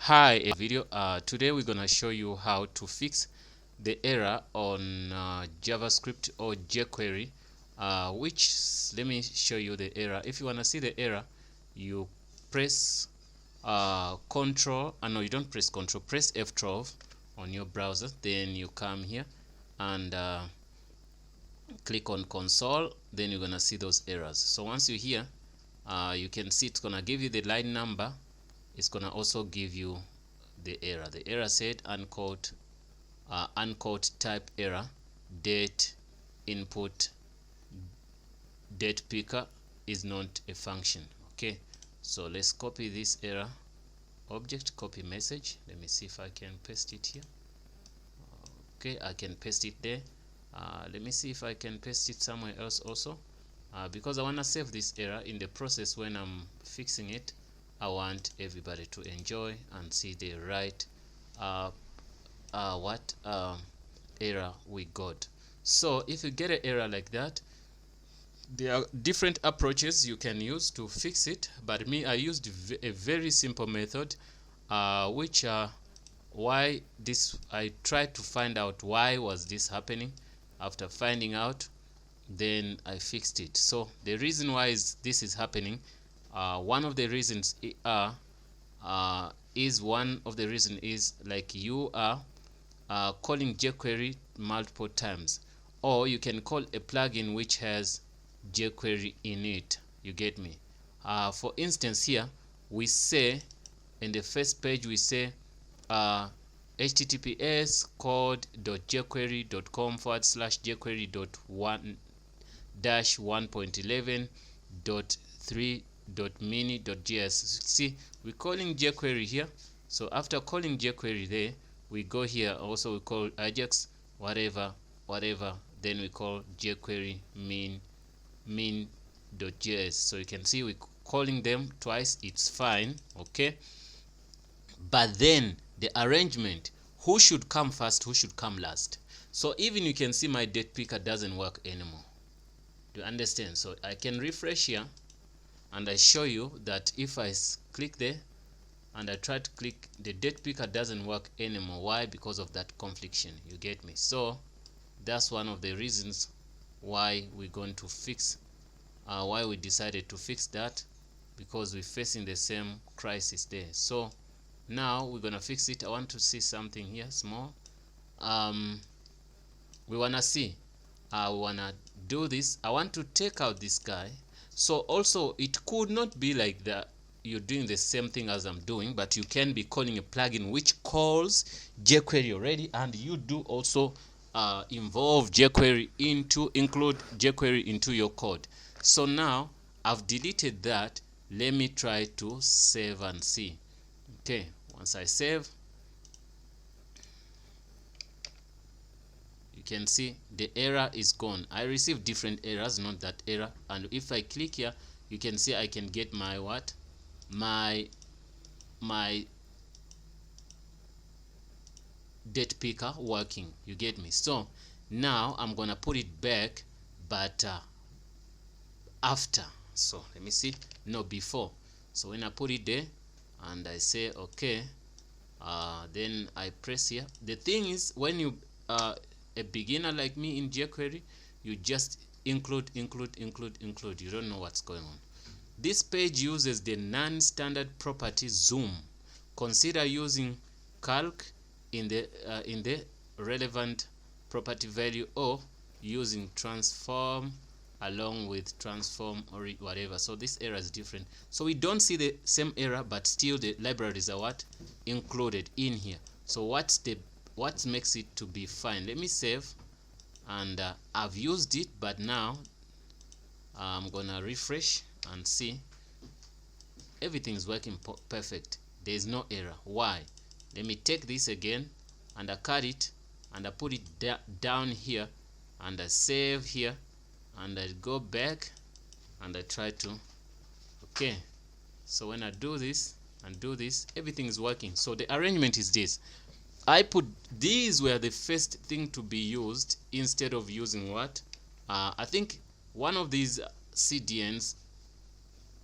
Hi, video. Today we're gonna show you how to fix the error on JavaScript or jQuery. Let me show you the error. If you wanna see the error, you press Control. No, you don't press Control. Press F12 on your browser. Then you come here and click on Console. Then you're gonna see those errors. So once you're here, you can see it's gonna give you the line number. It's gonna also give you the error. The error said uncaught type error date input date picker is not a function. Okay, so let's copy this error object, copy message. Let me see if I can paste it here. Okay, I can paste it there. Let me see if I can paste it somewhere else also, because I want to save this error. In the process, when I'm fixing it, I want everybody to enjoy and see the right error we got. So if you get an error like that, there are different approaches you can use to fix it, but me, I used a very simple method, which why this, I tried to find out why was this happening. After finding out, then I fixed it. So the reason why this is happening, one of the reasons is like you are calling jQuery multiple times, or you can call a plugin which has jQuery in it. You get me? For instance, here we say in the first page, we say https://jQuery.com/jQuery.1.11.3.mini.js. See, we're calling jQuery here. So after calling jQuery there, we go here. Also, we call Ajax, whatever. Then we call jQuery min.js. So you can see we're calling them twice. It's fine, okay? But then the arrangement, who should come first, who should come last? So even you can see my date picker doesn't work anymore. Do you understand? So I can refresh here and I show you that if I click there and I try to click, the date picker doesn't work anymore. Why? Because of that confliction. You get me? So that's one of the reasons why we're going to fix, why we decided to fix that, because we're facing the same crisis there. So now we're gonna fix it. I want to see something here small. We wanna see, we wanna do this. I want to take out this guy. So also it could not be like that you're doing the same thing as I'm doing, but you can be calling a plugin which calls jQuery already, and you do also include jQuery into your code. So now I've deleted that. Let me try to save and see. Okay, once I save, you can see the error is gone. I received different errors, not that error. And if I click here, you can see I can get my my date picker working. You get me? So now I'm gonna put it back, but after. So let me see. No, before. So when I put it there and I say okay, then I press here. The thing is, when you a beginner like me in jQuery, you just include. You don't know what's going on. This page uses the non-standard property zoom. Consider using calc in the relevant property value, or using transform along with transform or whatever. So this error is different. So we don't see the same error, but still the libraries are included in here. So what makes it to be fine? Let me save, and I've used it, but now I'm gonna refresh and see everything is working perfect. There is no error. Why? Let me take this again and I cut it and I put it down here and I save here and I go back and I try to, okay. So when I do this and do this, everything is working. So the arrangement is this. I put these were the first thing to be used instead of using what? I think one of these CDNs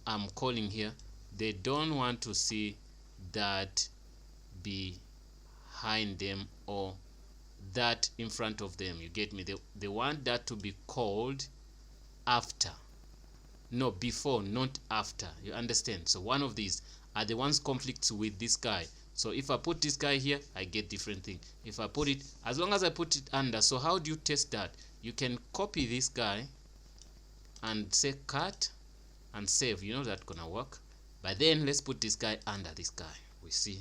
I'm calling here, they don't want to see that behind them or that in front of them. You get me? They want that to be called after, no, before, not after. You understand? So one of these are the ones conflicts with this guy. So if I put this guy here, I get different thing. If I put it, as long as I put it under. So how do you test that? You can copy this guy and say cut and save. You know that's gonna work. But then let's put this guy under this guy. We see.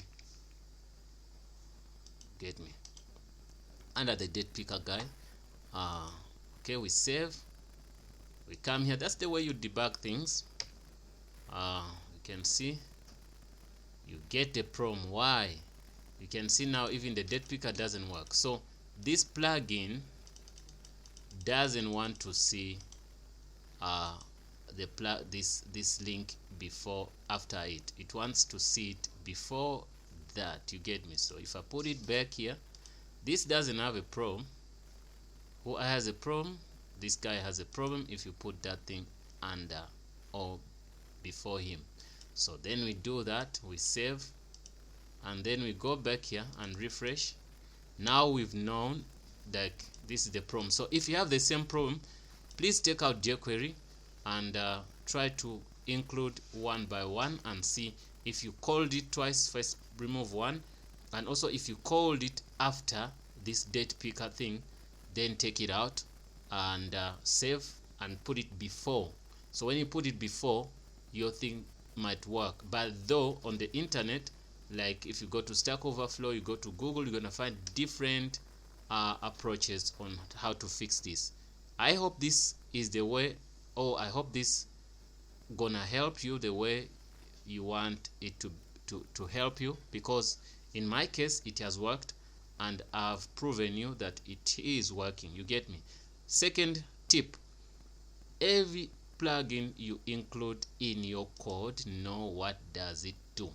Get me? Under the datepicker guy. Okay, we save. We come here. That's the way you debug things. You can see you get the problem. Why? You can see now even the datepicker doesn't work. So this plugin doesn't want to see this link before after it. It wants to see it before that. You get me? So if I put it back here, this doesn't have a problem. Who has a problem? This guy has a problem if you put that thing under or before him. So then we do that, we save, and then we go back here and refresh. Now we've known that this is the problem. So if you have the same problem, please take out jQuery and try to include one by one and see if you called it twice, first remove one, and also if you called it after this datepicker thing, then take it out and save and put it before. So when you put it before, your thing might work. But though on the internet, like if you go to Stack Overflow, you go to Google, you're gonna find different approaches on how to fix this. I hope this is the way, or I hope this gonna help you the way you want it to help you, because in my case it has worked and I've proven you that it is working. You get me? Second tip, every plugin you include in your code, know what does it do.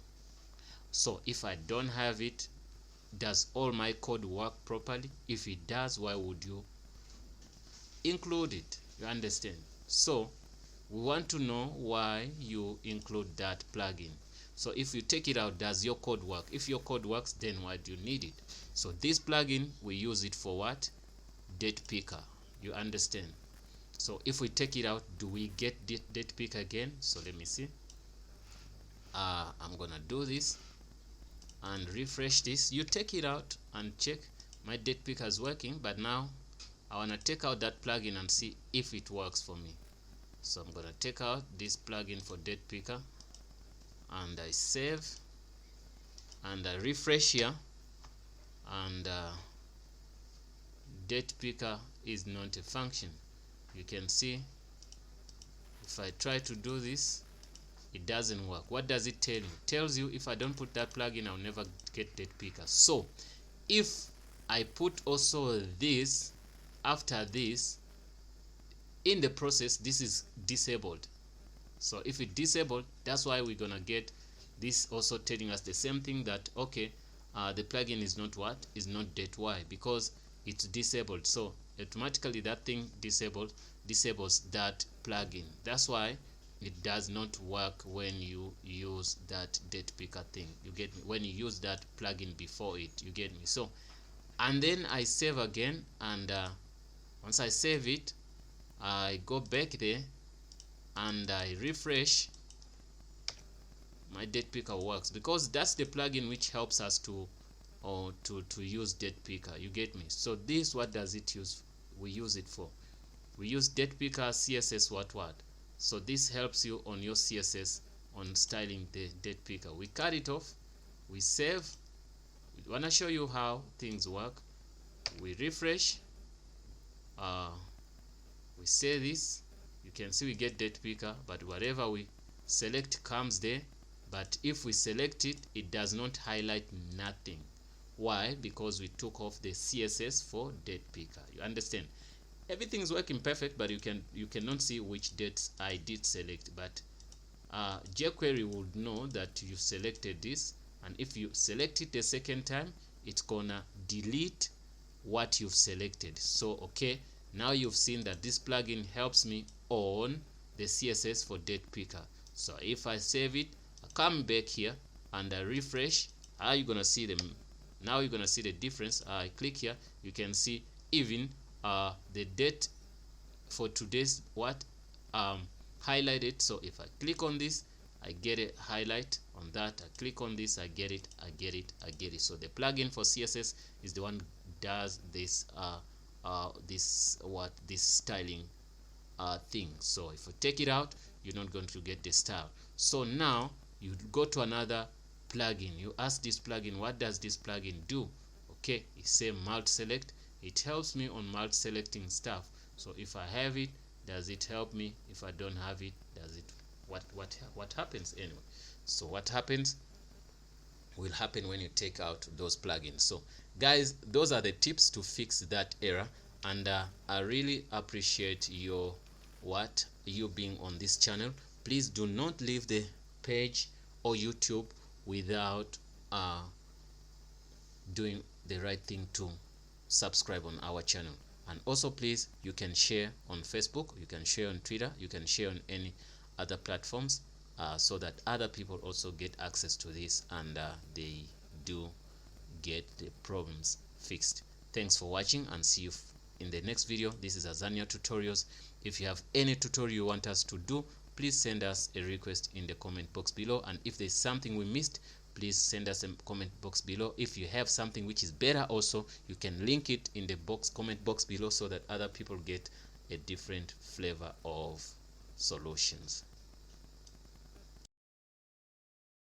So if I don't have it, does all my code work properly? If it does, why would you include it? You understand? So we want to know why you include that plugin. So if you take it out, does your code work? If your code works, then why do you need it? So this plugin, we use it for what? Datepicker. You understand? So if we take it out, do we get datepicker again? So let me see. I'm gonna do this and refresh this. You take it out and check my datepicker is working, but now I want to take out that plugin and see if it works for me. So I'm gonna take out this plugin for datepicker and I save and I refresh here, and datepicker is not a function. You can see if I try to do this, it doesn't work. What does it tell you? It tells you if I don't put that plugin, I'll never get datepicker. So if I put also this after this, in the process this is disabled. So if it disabled, that's why we're gonna get this also telling us the same thing, that okay, the plugin is not what? Is not date. Why? Because it's disabled. So automatically that thing disables that plugin. That's why it does not work when you use that datepicker thing. You get me? When you use that plugin before it, you get me? So, and then I save again, and once I save it, I go back there and I refresh. My datepicker works because that's the plugin which helps us to use datepicker. You get me? So this, what does it use? We use it for. We use datepicker CSS what. So this helps you on your CSS on styling the datepicker. We cut it off. We save. We want to show you how things work. We refresh. We say this. You can see we get datepicker, but whatever we select comes there. But if we select it, it does not highlight nothing. Why? Because we took off the CSS for datepicker. You understand? Everything is working perfect, but you cannot see which dates I did select. But jQuery would know that you selected this, and if you select it a second time, it's gonna delete what you've selected. So okay, now you've seen that this plugin helps me on the CSS for datepicker. So if I save it, I come back here and I refresh, Are you gonna see them? Now you're gonna see the difference. I click here, you can see even the date for today's highlighted. So if I click on this, I get a highlight on that. I click on this, I get it, I get it, I get it. So the plugin for CSS is the one does this this styling thing. So if you take it out, you're not going to get the style. So now you go to another plugin, you ask this plugin, what does this plugin do? Okay, it says multi select. It helps me on multi selecting stuff. So if I have it, does it help me? If I don't have it, does it what happens anyway? So what happens will happen when you take out those plugins. So guys, those are the tips to fix that error, and I really appreciate you being on this channel. Please do not leave the page or YouTube without doing the right thing to subscribe on our channel. And also please, you can share on Facebook, you can share on Twitter, you can share on any other platforms, so that other people also get access to this, and they do get the problems fixed. Thanks for watching, and see you in the next video. This is Azania Tutorials. If you have any tutorial you want us to do, please send us a request in the comment box below, and if there's something we missed, please send us a comment box below. If you have something which is better also, you can link it in the comment box below, so that other people get a different flavor of solutions.